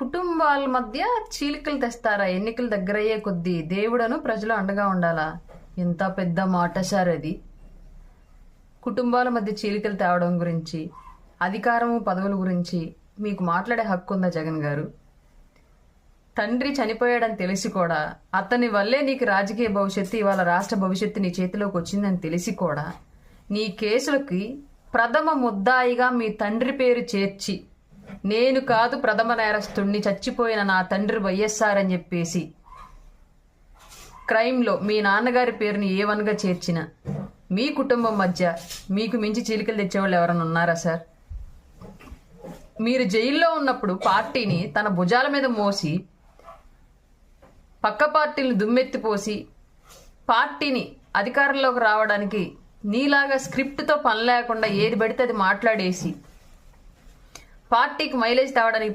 కుటుంబాల మధ్య చీలికలు తెస్తారా? ఎన్నికలు దగ్గరయ్యే కొద్దీ దేవుడను ప్రజలు అండగా ఉండాలా? ఎంత పెద్ద మాట సార్ అది. కుటుంబాల మధ్య చీలికలు తేవడం గురించి, అధికారము పదవుల గురించి మీకు మాట్లాడే హక్కు ఉందా జగన్ గారు? తండ్రి చనిపోయాడని తెలిసి కూడా, అతని వల్లే నీకు రాజకీయ భవిష్యత్తు, ఇవాళ రాష్ట్ర భవిష్యత్తు నీ చేతిలోకి వచ్చిందని తెలిసి కూడా నీ కేసులకి ప్రథమ ముద్దాయిగా మీ తండ్రి పేరు చేర్చి, నేను కాదు ప్రథమ నేరస్తుడిని, చచ్చిపోయిన నా తండ్రి వైఎస్ఆర్ అని చెప్పేసి క్రైమ్లో మీ నాన్నగారి పేరుని A1గా చేర్చిన మీ కుటుంబం మధ్య మీకు మించి చీలికలు తెచ్చేవాళ్ళు ఎవరైనా ఉన్నారా సార్? మీరు జైల్లో ఉన్నప్పుడు పార్టీని తన భుజాల మీద మోసి, పక్క పార్టీలను దుమ్మెత్తిపోసి, పార్టీని అధికారంలోకి రావడానికి నీలాగా స్క్రిప్ట్తో పని లేకుండా ఏది పడితే అది మాట్లాడేసి, పార్టీకి మైలేజ్ తేవడానికి